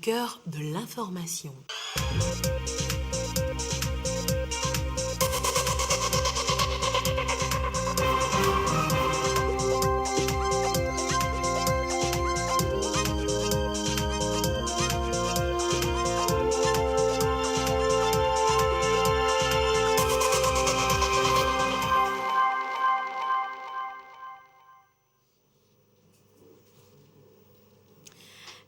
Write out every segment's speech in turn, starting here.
cœur de l'information.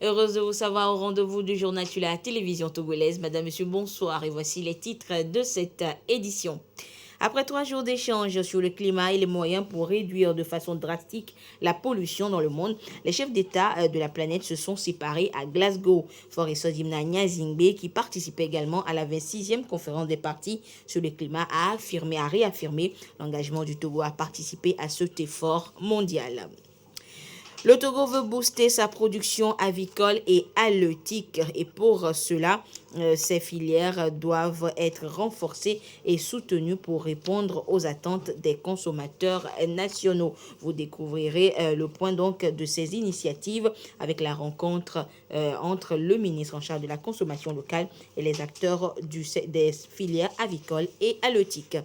Heureuse de vous savoir au rendez-vous du journal sur la télévision togolaise. Madame, Monsieur, bonsoir et voici les titres de cette édition. Après 3 jours d'échanges sur le climat et les moyens pour réduire de façon drastique la pollution dans le monde, les chefs d'État de la planète se sont séparés à Glasgow. Faure Sozimna Nyazingbe, qui participait également à la 26e conférence des partis sur le climat, a réaffirmé l'engagement du Togo à participer à cet effort mondial. Le Togo veut booster sa production avicole et halieutique et pour cela, ces filières doivent être renforcées et soutenues pour répondre aux attentes des consommateurs nationaux. Vous découvrirez le point donc de ces initiatives avec la rencontre entre le ministre en charge de la consommation locale et les acteurs des filières avicoles et halieutiques.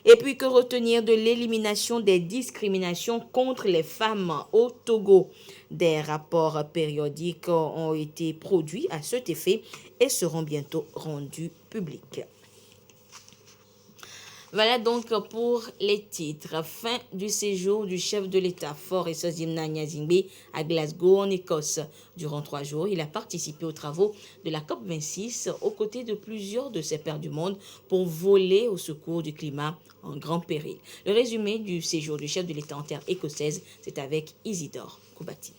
Et puis, que retenir de l'élimination des discriminations contre les femmes au Togo? Des rapports périodiques ont été produits à cet effet et seront bientôt rendus publics. Voilà donc pour les titres. Fin du séjour du chef de l'État, Faure Sozimna Nyazingbe, à Glasgow, en Écosse. Durant 3 jours, il a participé aux travaux de la COP26 aux côtés de plusieurs de ses pairs du monde pour voler au secours du climat en grand péril. Le résumé du séjour du chef de l'État en terre écossaise, c'est avec Isidore Koubati.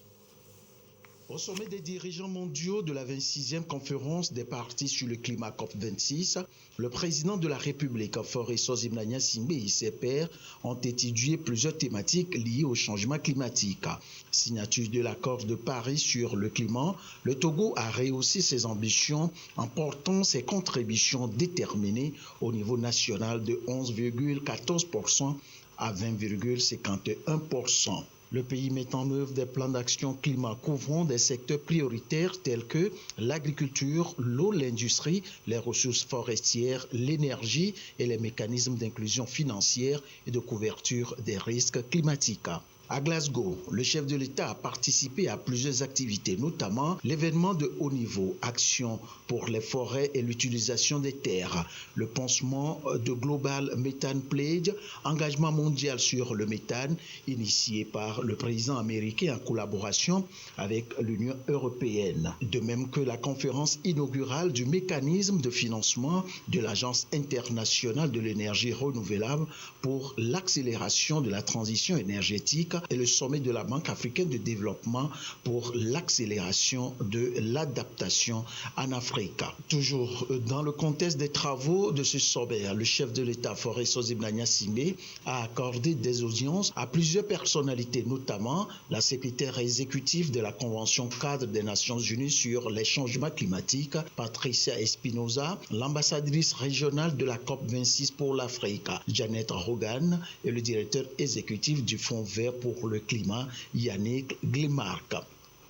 Au sommet des dirigeants mondiaux de la 26e conférence des partis sur le climat COP26, le président de la République, Faure Sozimna Nyazingbe et ses pairs ont étudié plusieurs thématiques liées au changement climatique. Signature de l'accord de Paris sur le climat, le Togo a rehaussé ses ambitions en portant ses contributions déterminées au niveau national de 11,14% à 20,51%. Le pays met en œuvre des plans d'action climat couvrant des secteurs prioritaires tels que l'agriculture, l'eau, l'industrie, les ressources forestières, l'énergie et les mécanismes d'inclusion financière et de couverture des risques climatiques. À Glasgow, le chef de l'État a participé à plusieurs activités, notamment l'événement de haut niveau, Action pour les forêts et l'utilisation des terres, le pansement de Global Methane Pledge, engagement mondial sur le méthane, initié par le président américain en collaboration avec l'Union européenne. De même que la conférence inaugurale du mécanisme de financement de l'Agence internationale de l'énergie renouvelable pour l'accélération de la transition énergétique et le sommet de la Banque africaine de développement pour l'accélération de l'adaptation en Afrique. Toujours dans le contexte des travaux de ce sommet, le chef de l'État, Faure Sozimna Nyazingbe, a accordé des audiences à plusieurs personnalités, notamment la secrétaire exécutive de la Convention cadre des Nations Unies sur les changements climatiques, Patricia Espinosa, l'ambassadrice régionale de la COP26 pour l'Afrique, Janet Rogan, et le directeur exécutif du Fonds vert pour le climat, Yannick Glimark.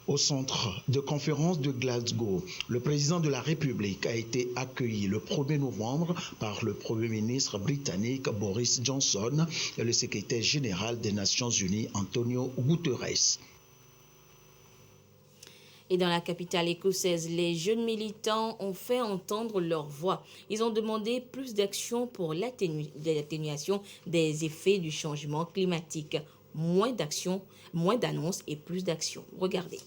Au centre de conférence de Glasgow, le président de la République a été accueilli le 1er novembre par le Premier ministre britannique Boris Johnson et le secrétaire général des Nations Unies Antonio Guterres. Et dans la capitale écossaise, les jeunes militants ont fait entendre leur voix. Ils ont demandé plus d'action pour l'atténuation des effets du changement climatique. Moins d'action, moins d'annonces et plus d'action. Regardez.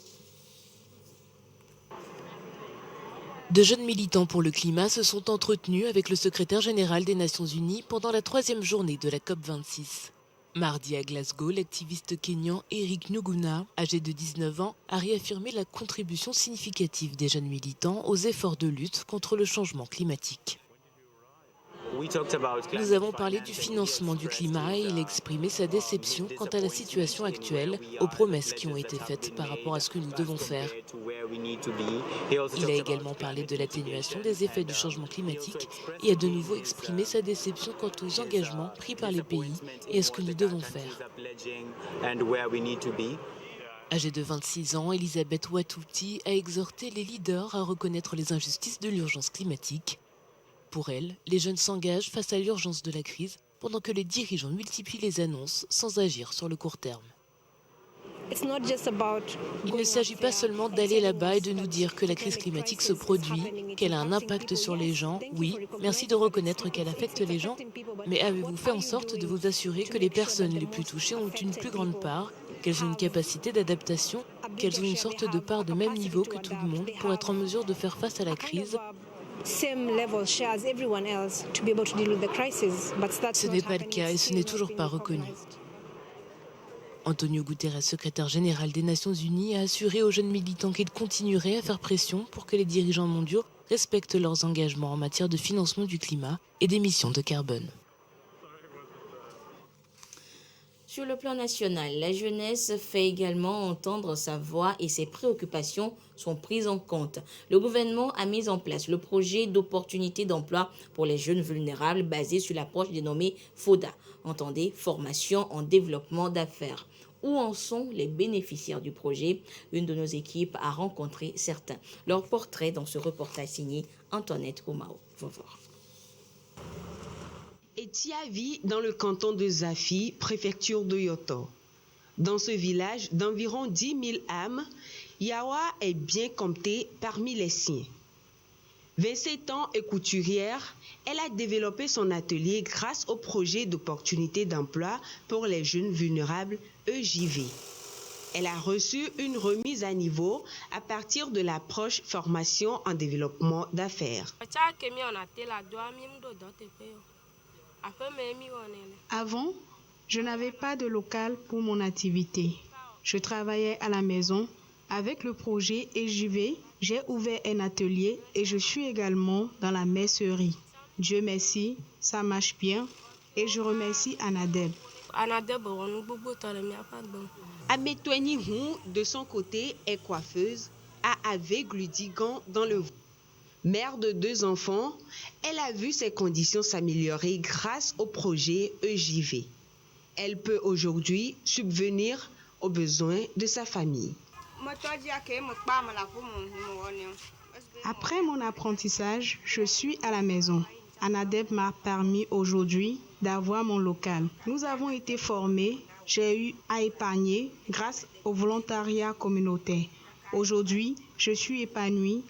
De jeunes militants pour le climat se sont entretenus avec le secrétaire général des Nations Unies pendant la 3e journée de la COP26. Mardi à Glasgow, l'activiste kényan Eric Nuguna, âgé de 19 ans, a réaffirmé la contribution significative des jeunes militants aux efforts de lutte contre le changement climatique. Nous avons parlé du financement du climat et il a exprimé sa déception quant à la situation actuelle, aux promesses qui ont été faites par rapport à ce que nous devons faire. Il a également parlé de l'atténuation des effets du changement climatique et a de nouveau exprimé sa déception quant aux engagements pris par les pays et à ce que nous devons faire. Âgée de 26 ans, Elisabeth Watouti a exhorté les leaders à reconnaître les injustices de l'urgence climatique. Pour elle, les jeunes s'engagent face à l'urgence de la crise pendant que les dirigeants multiplient les annonces sans agir sur le court terme. Il ne s'agit pas seulement d'aller là-bas et de nous dire que la crise climatique se produit, qu'elle a un impact sur les gens. Oui, merci de reconnaître qu'elle affecte les gens, mais avez-vous fait en sorte de vous assurer que les personnes les plus touchées ont une plus grande part, qu'elles ont une capacité d'adaptation, qu'elles ont une sorte de part de même niveau que tout le monde pour être en mesure de faire face à la crise? Ce n'est pas le cas et ce n'est toujours pas reconnu. Antonio Guterres, secrétaire général des Nations Unies, a assuré aux jeunes militants qu'il continuerait à faire pression pour que les dirigeants mondiaux respectent leurs engagements en matière de financement du climat et d'émissions de carbone. Sur le plan national, la jeunesse fait également entendre sa voix et ses préoccupations sont prises en compte. Le gouvernement a mis en place le projet d'opportunité d'emploi pour les jeunes vulnérables basé sur l'approche dénommée FODA, entendez formation en développement d'affaires. Où en sont les bénéficiaires du projet? Une de nos équipes a rencontré certains. Leur portrait dans ce reportage signé Antoinette Omao. Etia vit dans le canton de Zafi, préfecture de Yoto. Dans ce village d'environ 10 000 âmes, Yawa est bien comptée parmi les siens. 27 ans et couturière, elle a développé son atelier grâce au projet d'opportunité d'emploi pour les jeunes vulnérables EJV. Elle a reçu une remise à niveau à partir de l'approche formation en développement d'affaires. Avant, je n'avais pas de local pour mon activité. Je travaillais à la maison. Avec le projet EJV, j'ai ouvert un atelier et je suis également dans la mercerie. Dieu merci, ça marche bien et je remercie Anadeb. Ametweni Hou, de son côté, est coiffeuse à Ave-Gludigan dans le Vaud. Mère de 2 enfants, elle a vu ses conditions s'améliorer grâce au projet EJV. Elle peut aujourd'hui subvenir aux besoins de sa famille. Après mon apprentissage, je suis à la maison. Anadeb m'a permis aujourd'hui d'avoir mon local. Nous avons été formés, j'ai eu à épargner grâce au volontariat communautaire. Aujourd'hui, je suis épanouie.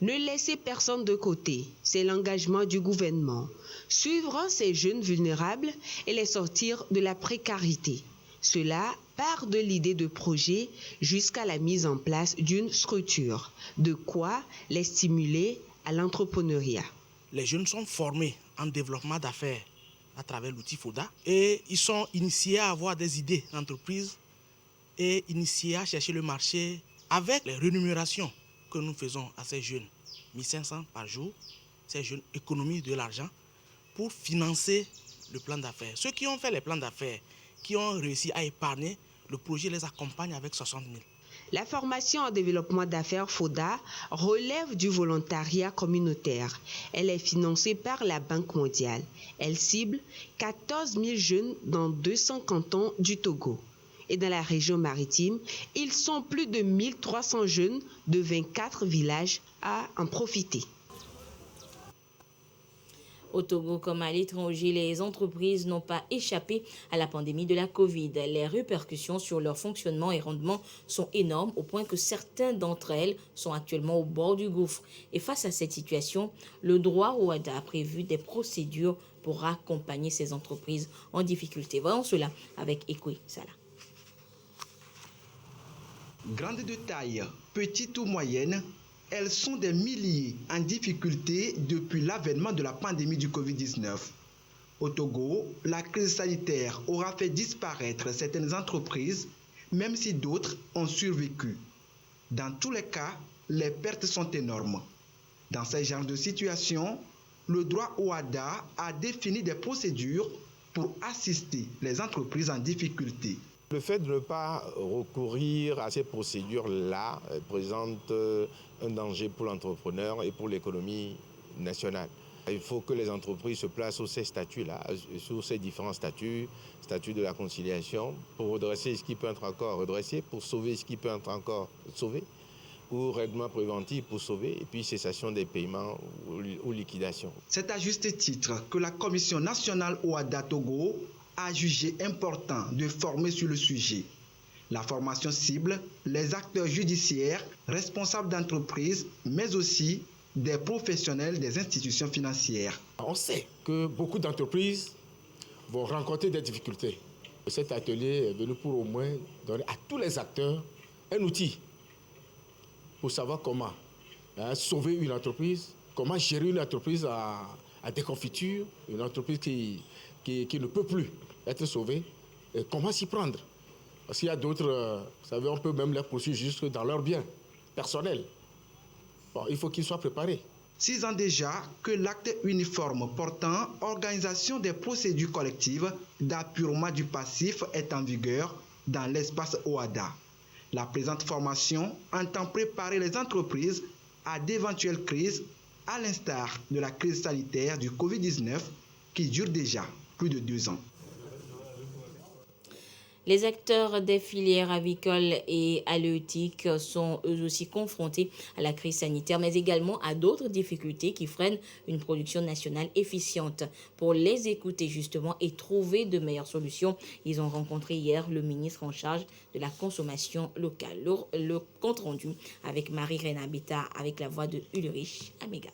Ne laissez personne de côté, c'est l'engagement du gouvernement. Suivre ces jeunes vulnérables et les sortir de la précarité. Cela part de l'idée de projet jusqu'à la mise en place d'une structure. De quoi les stimuler à l'entrepreneuriat. Les jeunes sont formés en développement d'affaires à travers l'outil FODA et ils sont initiés à avoir des idées d'entreprise et initiés à chercher le marché avec les rémunérations que nous faisons à ces jeunes. 1500 par jour, ces jeunes économisent de l'argent pour financer le plan d'affaires. Ceux qui ont fait les plans d'affaires, qui ont réussi à épargner, le projet les accompagne avec 60 000. La formation en développement d'affaires FODA relève du volontariat communautaire. Elle est financée par la Banque mondiale. Elle cible 14 000 jeunes dans 200 cantons du Togo. Et dans la région maritime, ils sont plus de 1300 jeunes de 24 villages à en profiter. Au Togo comme à l'étranger, les entreprises n'ont pas échappé à la pandémie de la Covid. Les répercussions sur leur fonctionnement et rendement sont énormes au point que certaines d'entre elles sont actuellement au bord du gouffre. Et face à cette situation, le droit OHADA a prévu des procédures pour accompagner ces entreprises en difficulté. Voyons cela avec Ekwe Sala. Grandes de taille, petites ou moyennes, elles sont des milliers en difficulté depuis l'avènement de la pandémie du Covid-19. Au Togo, la crise sanitaire aura fait disparaître certaines entreprises, même si d'autres ont survécu. Dans tous les cas, les pertes sont énormes. Dans ce genre de situation, le droit OHADA a défini des procédures pour assister les entreprises en difficulté. Le fait de ne pas recourir à ces procédures-là présente un danger pour l'entrepreneur et pour l'économie nationale. Il faut que les entreprises se placent sur ces statuts-là, sur ces différents statuts, statut de la conciliation, pour redresser ce qui peut être encore redressé, pour sauver ce qui peut être encore sauvé, ou règlement préventif pour sauver, et puis cessation des paiements ou liquidation. C'est à juste titre que la Commission nationale OHADA Togo a jugé important de former sur le sujet. La formation cible les acteurs judiciaires, responsables d'entreprises, mais aussi des professionnels des institutions financières. On sait que beaucoup d'entreprises vont rencontrer des difficultés. Cet atelier est venu pour au moins donner à tous les acteurs un outil pour savoir comment sauver une entreprise, comment gérer une entreprise à déconfiture, une entreprise qui ne peut plus être sauvée, et comment s'y prendre. Parce qu'il y a d'autres, vous savez, on peut même les poursuivre jusque dans leurs biens personnels. Bon, il faut qu'ils soient préparés. 6 ans déjà que l'acte uniforme portant organisation des procédures collectives d'appurement du passif est en vigueur dans l'espace OHADA. La présente formation entend préparer les entreprises à d'éventuelles crises, à l'instar de la crise sanitaire du Covid-19 qui dure déjà plus de 2 ans. Les acteurs des filières avicoles et halieutiques sont eux aussi confrontés à la crise sanitaire, mais également à d'autres difficultés qui freinent une production nationale efficiente. Pour les écouter justement et trouver de meilleures solutions, ils ont rencontré hier le ministre en charge de la consommation locale. Le compte rendu avec Marie-Reine Abita avec la voix de Ulrich Amega.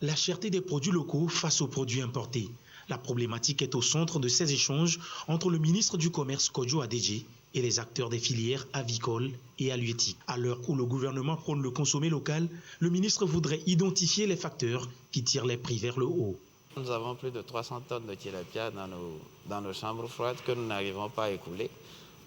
La cherté des produits locaux face aux produits importés. La problématique est au centre de ces échanges entre le ministre du Commerce Kodjo Adedje et les acteurs des filières avicoles et halieutiques. À l'heure où le gouvernement prône le consommer local, le ministre voudrait identifier les facteurs qui tirent les prix vers le haut. Nous avons plus de 300 tonnes de tilapia dans nos chambres froides que nous n'arrivons pas à écouler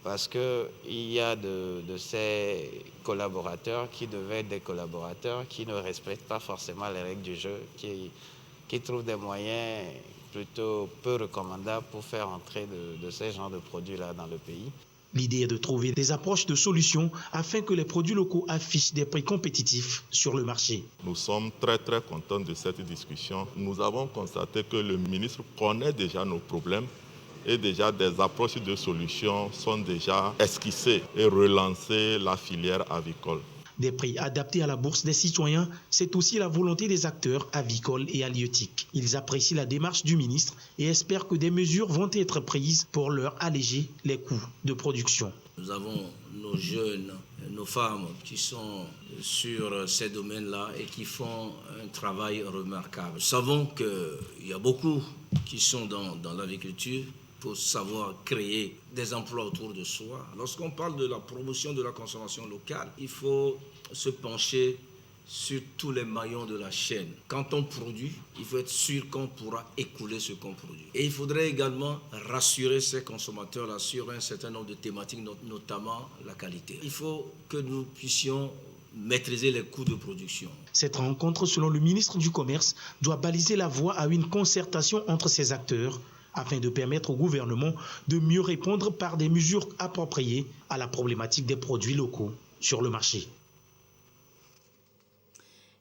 parce qu'il y a de ces collaborateurs qui devaient être des collaborateurs qui ne respectent pas forcément les règles du jeu, qui trouvent des moyens plutôt peu recommandables pour faire entrer de ces genres de produits-là dans le pays. L'idée est de trouver des approches de solutions afin que les produits locaux affichent des prix compétitifs sur le marché. Nous sommes très contents de cette discussion. Nous avons constaté que le ministre connaît déjà nos problèmes et déjà des approches de solutions sont déjà esquissées et relancer la filière avicole. Des prix adaptés à la bourse des citoyens, c'est aussi la volonté des acteurs avicoles et halieutiques. Ils apprécient la démarche du ministre et espèrent que des mesures vont être prises pour leur alléger les coûts de production. Nous avons nos jeunes, nos femmes qui sont sur ces domaines-là et qui font un travail remarquable. Nous savons qu'il y a beaucoup qui sont dans l'agriculture pour savoir créer des emplois autour de soi. Lorsqu'on parle de la promotion de la consommation locale, il faut se pencher sur tous les maillons de la chaîne. Quand on produit, il faut être sûr qu'on pourra écouler ce qu'on produit. Et il faudrait également rassurer ces consommateurs-là sur un certain nombre de thématiques, notamment la qualité. Il faut que nous puissions maîtriser les coûts de production. Cette rencontre, selon le ministre du Commerce, doit baliser la voie à une concertation entre ces acteurs afin de permettre au gouvernement de mieux répondre par des mesures appropriées à la problématique des produits locaux sur le marché.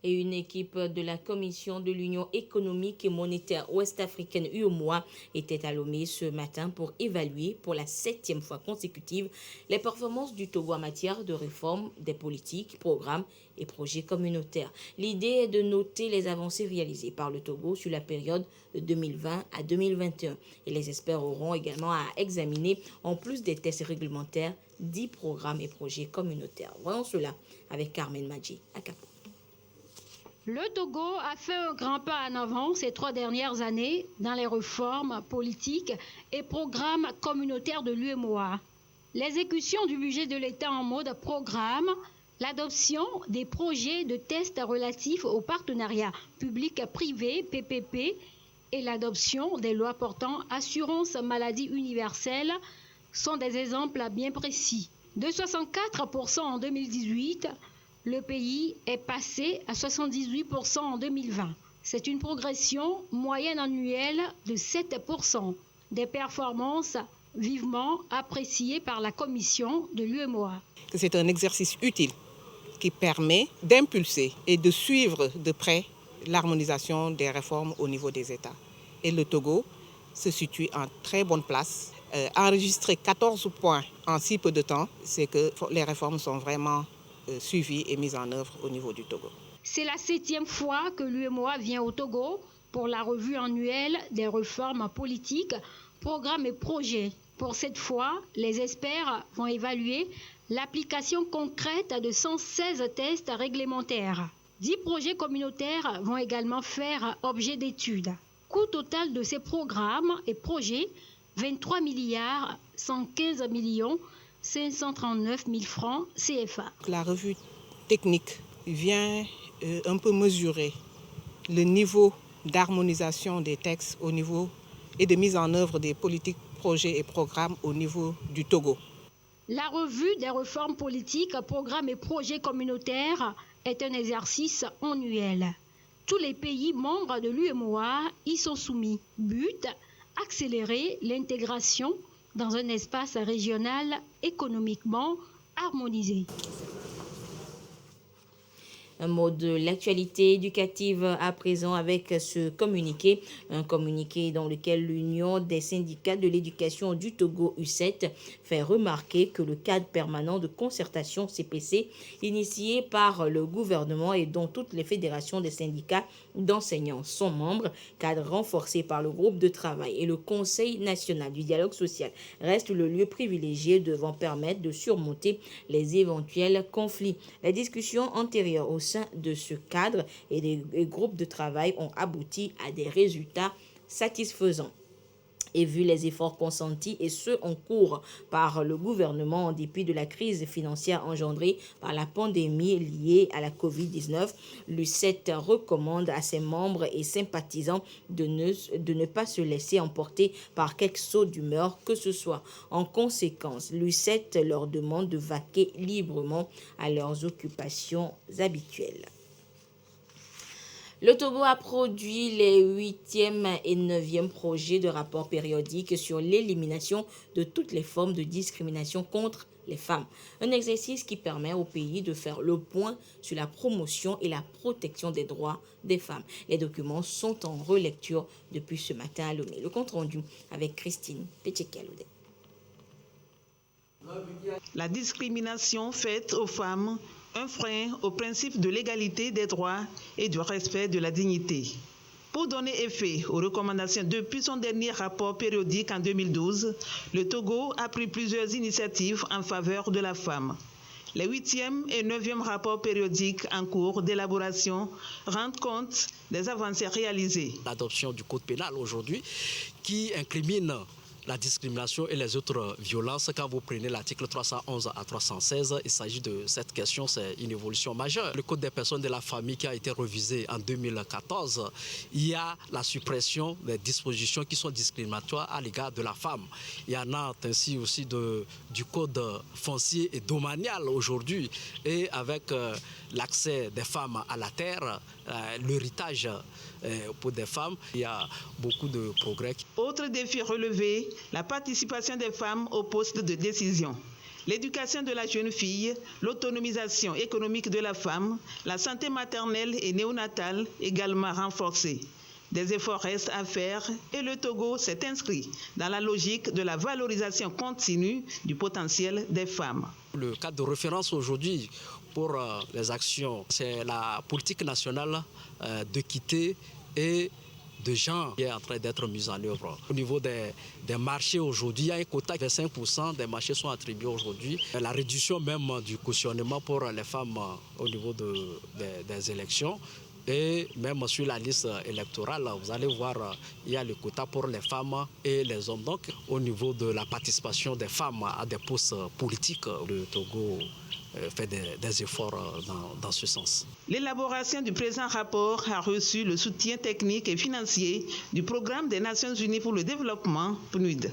Et une équipe de la Commission de l'Union économique et monétaire ouest-africaine UEMOA était à Lomé ce matin pour évaluer pour la 7e fois consécutive les performances du Togo en matière de réforme des politiques, programmes et projets communautaires. L'idée est de noter les avancées réalisées par le Togo sur la période de 2020 à 2021. Et les experts auront également à examiner, en plus des tests réglementaires, 10 programmes et projets communautaires. Voyons cela avec Carmen Madji à Capo. Le Togo a fait un grand pas en avant ces 3 dernières années dans les réformes politiques et programmes communautaires de l'UEMOA. L'exécution du budget de l'État en mode programme, l'adoption des projets de tests relatifs au partenariat public-privé, PPP, et l'adoption des lois portant assurance maladie universelle sont des exemples bien précis. De 64% en 2018, le pays est passé à 78% en 2020. C'est une progression moyenne annuelle de 7%, des performances vivement appréciées par la commission de l'UEMOA. C'est un exercice utile qui permet d'impulser et de suivre de près l'harmonisation des réformes au niveau des États. Et le Togo se situe en très bonne place. Enregistrer 14 points en si peu de temps, c'est que les réformes sont vraiment suivies et mises en œuvre au niveau du Togo. C'est la 7e fois que l'UEMOA vient au Togo pour la revue annuelle des réformes politiques, programmes et projets. Pour cette fois, les experts vont évaluer l'application concrète de 116 tests réglementaires. 10 projets communautaires vont également faire objet d'études. Coût total de ces programmes et projets, 23 milliards 115 millions 539 000 francs CFA. La revue technique vient un peu mesurer le niveau d'harmonisation des textes au niveau et de mise en œuvre des politiques, projets et programmes au niveau du Togo. La revue des réformes politiques, programmes et projets communautaires est un exercice annuel. Tous les pays membres de l'UEMOA y sont soumis. But, accélérer l'intégration dans un espace régional économiquement harmonisé. Un mot de l'actualité éducative à présent avec ce communiqué. Un communiqué dans lequel l'Union des syndicats de l'éducation du Togo U7 fait remarquer que le cadre permanent de concertation CPC initié par le gouvernement et dont toutes les fédérations des syndicats d'enseignants sont membres, cadre renforcé par le groupe de travail et le Conseil national du dialogue social, reste le lieu privilégié devant permettre de surmonter les éventuels conflits. La discussion antérieure au sein de ce cadre et des groupes de travail ont abouti à des résultats satisfaisants. Et vu les efforts consentis et ceux en cours par le gouvernement en dépit de la crise financière engendrée par la pandémie liée à la Covid-19, l'U7 recommande à ses membres et sympathisants de ne pas se laisser emporter par quelque saut d'humeur que ce soit. En conséquence, l'U7 leur demande de vaquer librement à leurs occupations habituelles. Le Togo a produit les 8e et 9e projets de rapport périodique sur l'élimination de toutes les formes de discrimination contre les femmes. Un exercice qui permet au pays de faire le point sur la promotion et la protection des droits des femmes. Les documents sont en relecture depuis ce matin à Lomé. Le compte rendu avec Christine Pétchekialoudé. La discrimination faite aux femmes, un frein au principe de l'égalité des droits et du respect de la dignité. Pour donner effet aux recommandations depuis son dernier rapport périodique en 2012, le Togo a pris plusieurs initiatives en faveur de la femme. Les 8e et 9e rapports périodiques en cours d'élaboration rendent compte des avancées réalisées. L'adoption du code pénal aujourd'hui qui incrimine la discrimination et les autres violences. Quand vous prenez l'article 311 à 316, il s'agit de cette question, c'est une évolution majeure. Le Code des personnes de la famille qui a été révisé en 2014, il y a la suppression des dispositions qui sont discriminatoires à l'égard de la femme. Il y en a ainsi aussi du Code foncier et domanial aujourd'hui, et avec l'accès des femmes à la terre, l'héritage pour des femmes, il y a beaucoup de progrès. Autre défi relevé, la participation des femmes aux postes de décision. L'éducation de la jeune fille, l'autonomisation économique de la femme, la santé maternelle et néonatale également renforcée. Des efforts restent à faire et le Togo s'est inscrit dans la logique de la valorisation continue du potentiel des femmes. Le cadre de référence aujourd'hui pour les actions, c'est la politique nationale d'équité et de genre qui est en train d'être mise en œuvre. Au niveau des marchés aujourd'hui, il y a un quota de 25% des marchés sont attribués aujourd'hui. La réduction même du cautionnement pour les femmes au niveau des élections. Et même sur la liste électorale, vous allez voir, il y a le quota pour les femmes et les hommes. Donc, au niveau de la participation des femmes à des postes politiques, le Togo fait des efforts dans ce sens. L'élaboration du présent rapport a reçu le soutien technique et financier du Programme des Nations Unies pour le développement, PNUD.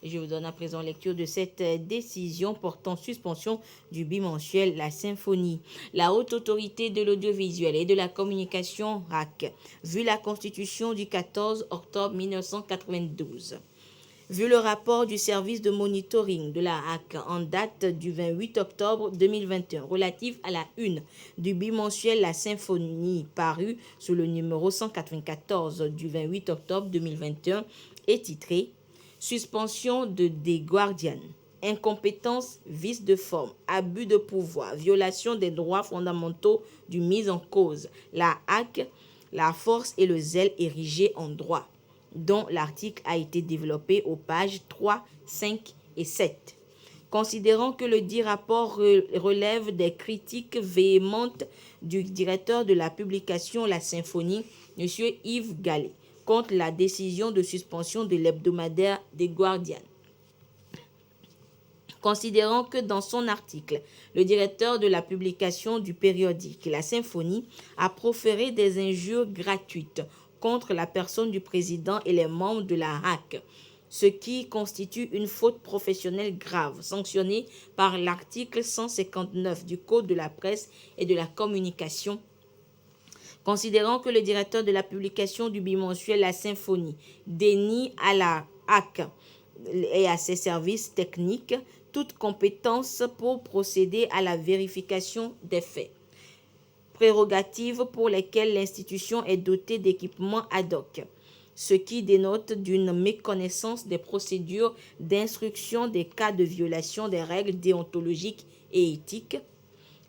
Je vous donne à présent lecture de cette décision portant suspension du bimensuel La Symphonie. La Haute Autorité de l'Audiovisuel et de la Communication, RAC, vu la Constitution du 14 octobre 1992, Vu le rapport du service de monitoring de la HAC en date du 28 octobre 2021 relatif à la une du bimensuel La Symphonie paru sous le numéro 194 du 28 octobre 2021 et titré « Suspension de des Guardians, incompétence, vice de forme, abus de pouvoir, violation des droits fondamentaux du mis en cause, la HAC, la force et le zèle érigés en droit », dont l'article a été développé aux pages 3, 5 et 7. Considérant que le dit rapport relève des critiques véhémentes du directeur de la publication La Symphonie, M. Yves Gallet, contre la décision de suspension de l'hebdomadaire des Guardians. Considérant que dans son article, le directeur de la publication du périodique La Symphonie a proféré des injures gratuites contre la personne du président et les membres de la HAC, ce qui constitue une faute professionnelle grave, sanctionnée par l'article 159 du Code de la presse et de la communication. Considérant que le directeur de la publication du bimensuel La Symphonie dénie à la HAC et à ses services techniques toute compétence pour procéder à la vérification des faits, prérogatives pour lesquelles l'institution est dotée d'équipements ad hoc, ce qui dénote d'une méconnaissance des procédures d'instruction des cas de violation des règles déontologiques et éthiques.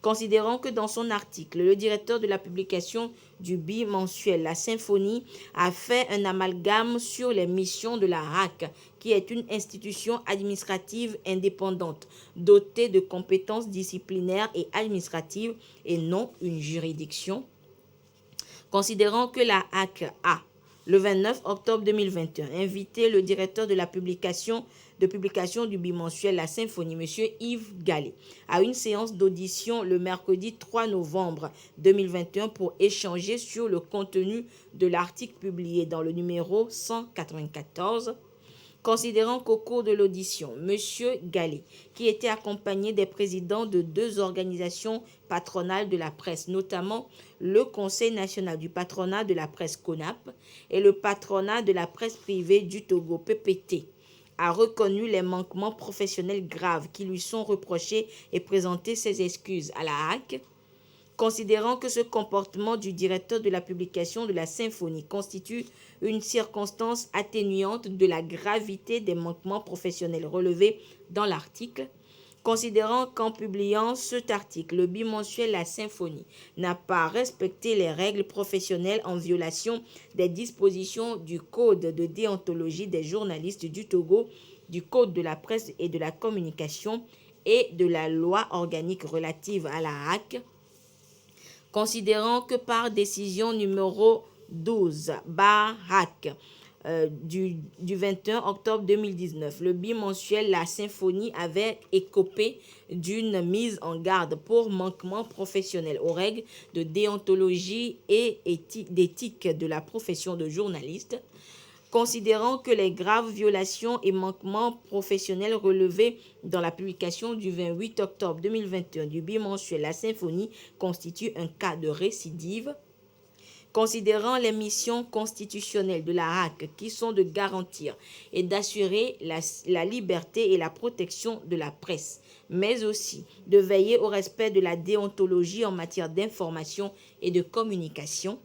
Considérant que dans son article, le directeur de la publication du bimensuel La Symphonie a fait un amalgame sur les missions de la HAC, qui est une institution administrative indépendante, dotée de compétences disciplinaires et administratives et non une juridiction. Considérant que la HAC a, le 29 octobre 2021, invité le directeur de la publication du bimensuel La Symphonie, M. Yves Gallet, à une séance d'audition le mercredi 3 novembre 2021 pour échanger sur le contenu de l'article publié dans le numéro 194. Considérant qu'au cours de l'audition, M. Gallet, qui était accompagné des présidents de deux organisations patronales de la presse, notamment le Conseil national du patronat de la presse CONAP et le patronat de la presse privée du Togo PPT, a reconnu les manquements professionnels graves qui lui sont reprochés et présenté ses excuses à la HAC. Considérant que ce comportement du directeur de la publication de La Symphonie constitue une circonstance atténuante de la gravité des manquements professionnels relevés dans l'article, considérant qu'en publiant cet article, le bimensuel La Symphonie n'a pas respecté les règles professionnelles en violation des dispositions du Code de déontologie des journalistes du Togo, du Code de la presse et de la communication et de la loi organique relative à la HAC, considérant que par décision numéro 12/HAC du 21 octobre 2019, le bimensuel La Symphonie avait écopé d'une mise en garde pour manquement professionnel aux règles de déontologie et d'éthique de la profession de journaliste, considérant que les graves violations et manquements professionnels relevés dans la publication du 28 octobre 2021 du bimensuel La Symphonie constituent un cas de récidive, considérant les missions constitutionnelles de la HAC qui sont de garantir et d'assurer la liberté et la protection de la presse, mais aussi de veiller au respect de la déontologie en matière d'information et de communication.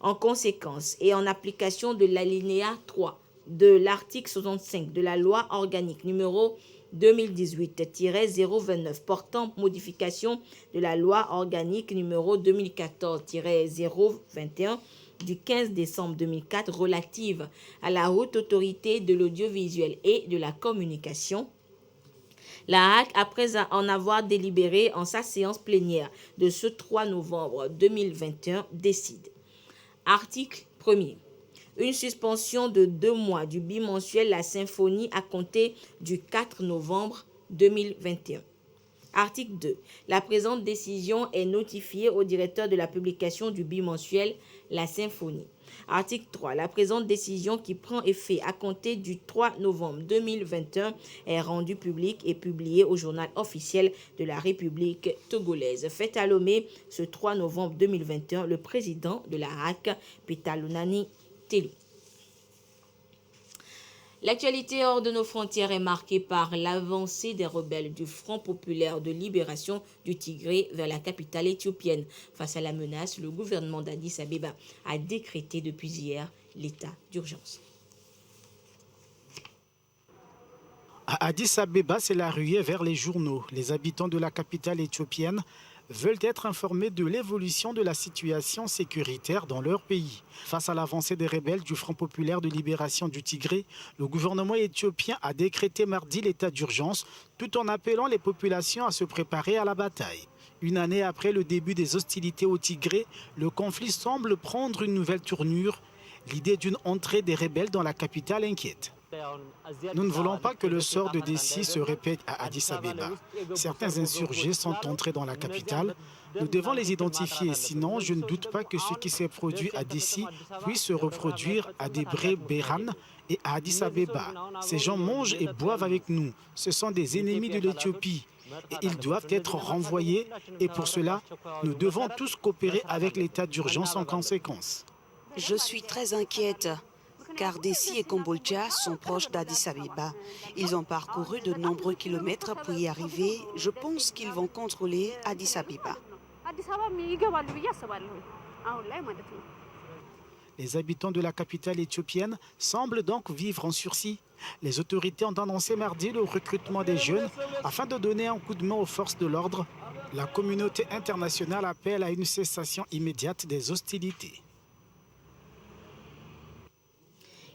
En conséquence, et en application de l'alinéa 3 de l'article 65 de la loi organique numéro 2018-029 portant modification de la loi organique numéro 2014-021 du 15 décembre 2004 relative à la haute autorité de l'audiovisuel et de la communication, la HAC, après en avoir délibéré en sa séance plénière de ce 3 novembre 2021, décide. Article 1er. Une suspension de 2 mois du bimensuel La Symphonie à compter du 4 novembre 2021. Article 2. La présente décision est notifiée au directeur de la publication du bimensuel La Symphonie. Article 3. La présente décision qui prend effet à compter du 3 novembre 2021 est rendue publique et publiée au journal officiel de la République togolaise. Fait à Lomé ce 3 novembre 2021 le président de la HAC, Petalunani Telu. L'actualité hors de nos frontières est marquée par l'avancée des rebelles du Front populaire de libération du Tigré vers la capitale éthiopienne. Face à la menace, le gouvernement d'Addis Abeba a décrété depuis hier l'état d'urgence. À Addis Abeba, c'est la ruée vers les journaux. Les habitants de la capitale éthiopienne veulent être informés de l'évolution de la situation sécuritaire dans leur pays. Face à l'avancée des rebelles du Front populaire de libération du Tigré, le gouvernement éthiopien a décrété mardi l'état d'urgence tout en appelant les populations à se préparer à la bataille. Une année après le début des hostilités au Tigré, le conflit semble prendre une nouvelle tournure. L'idée d'une entrée des rebelles dans la capitale inquiète. Nous ne voulons pas que le sort de Dessi se répète à Addis Abeba. Certains insurgés sont entrés dans la capitale. Nous devons les identifier, sinon je ne doute pas que ce qui s'est produit à Dessi puisse se reproduire à Debre Beran et à Addis Abeba. Ces gens mangent et boivent avec nous. Ce sont des ennemis de l'Éthiopie et ils doivent être renvoyés et pour cela, nous devons tous coopérer avec l'état d'urgence en conséquence. Je suis très inquiète. Car Dessi et Kombolcha sont proches d'Addis Abeba. Ils ont parcouru de nombreux kilomètres pour y arriver. Je pense qu'ils vont contrôler Addis Abeba. Les habitants de la capitale éthiopienne semblent donc vivre en sursis. Les autorités ont annoncé mardi le recrutement des jeunes afin de donner un coup de main aux forces de l'ordre. La communauté internationale appelle à une cessation immédiate des hostilités.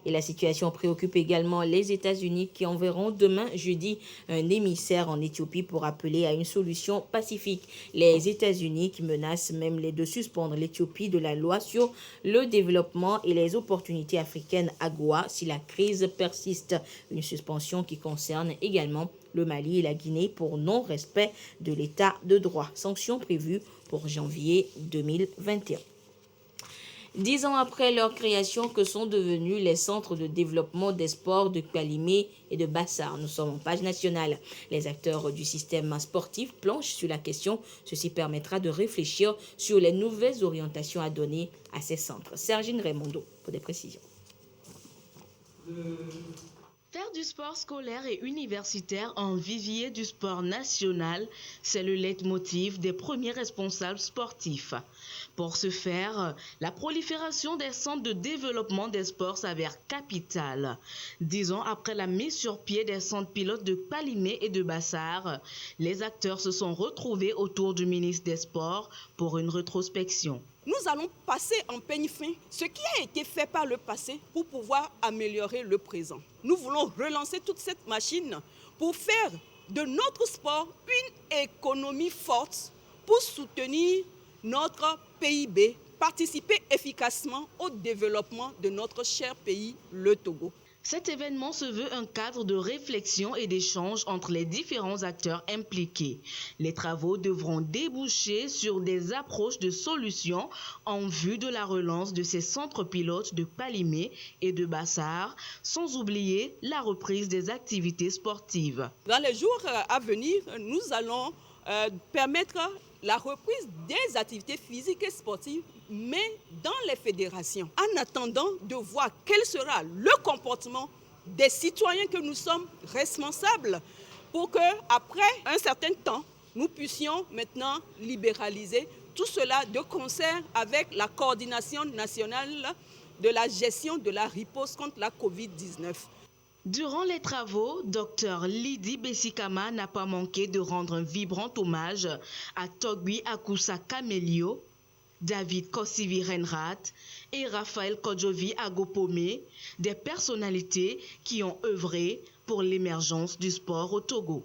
Et la situation préoccupe également les États-Unis qui enverront demain jeudi un émissaire en Éthiopie pour appeler à une solution pacifique. Les États-Unis qui menacent même de suspendre l'Éthiopie de la loi sur le développement et les opportunités africaines AGOA si la crise persiste. Une suspension qui concerne également le Mali et la Guinée pour non-respect de l'état de droit. Sanctions prévues pour janvier 2021. 10 ans après leur création, que sont devenus les centres de développement des sports de Kalimé et de Bassar? Nous sommes en page nationale. Les acteurs du système sportif planchent sur la question. Ceci permettra de réfléchir sur les nouvelles orientations à donner à ces centres. Sergine Raimondo pour des précisions. Faire du sport scolaire et universitaire un vivier du sport national, c'est le leitmotiv des premiers responsables sportifs. Pour ce faire, la prolifération des centres de développement des sports s'avère capitale. 10 ans après la mise sur pied des centres pilotes de Kalimé et de Bassar, les acteurs se sont retrouvés autour du ministre des Sports pour une rétrospection. Nous allons passer en peigne fin ce qui a été fait par le passé pour pouvoir améliorer le présent. Nous voulons relancer toute cette machine pour faire de notre sport une économie forte pour soutenir notre PIB, participer efficacement au développement de notre cher pays, le Togo. Cet événement se veut un cadre de réflexion et d'échange entre les différents acteurs impliqués. Les travaux devront déboucher sur des approches de solutions en vue de la relance de ces centres pilotes de Kalimé et de Bassar, sans oublier la reprise des activités sportives. Dans les jours à venir, nous allons permettre la reprise des activités physiques et sportives, mais dans les fédérations, en attendant de voir quel sera le comportement des citoyens que nous sommes responsables pour qu'après un certain temps, nous puissions maintenant libéraliser tout cela de concert avec la coordination nationale de la gestion de la riposte contre la Covid-19. Durant les travaux, Dr Lydie Bessikama n'a pas manqué de rendre un vibrant hommage à Togbi Akusa Kamelio, David Kosivi Renrat et Raphaël Kodjovi Agopome, des personnalités qui ont œuvré pour l'émergence du sport au Togo.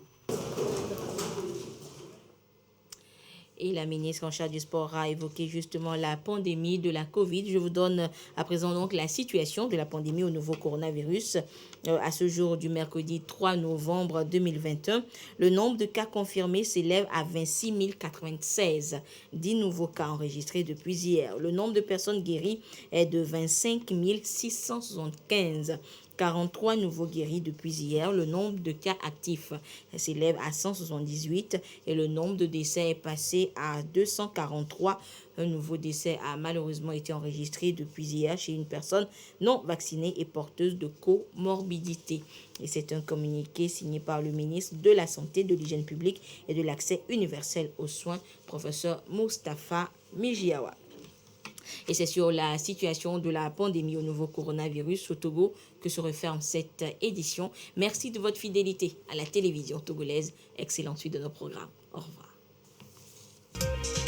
Et la ministre en charge du sport a évoqué justement la pandémie de la Covid. Je vous donne à présent donc la situation de la pandémie au nouveau coronavirus. À ce jour du mercredi 3 novembre 2021, le nombre de cas confirmés s'élève à 26 096. 10 nouveaux cas enregistrés depuis hier. Le nombre de personnes guéries est de 25 675. 43 nouveaux guéris depuis hier. Le nombre de cas actifs s'élève à 178 et le nombre de décès est passé à 243. Un nouveau décès a malheureusement été enregistré depuis hier chez une personne non vaccinée et porteuse de comorbidité. Et c'est un communiqué signé par le ministre de la Santé, de l'Hygiène publique et de l'Accès universel aux soins, professeur Moustapha Mijiawa. Et c'est sur la situation de la pandémie au nouveau coronavirus au Togo que se referme cette édition. Merci de votre fidélité à la télévision togolaise. Excellente suite de nos programmes. Au revoir.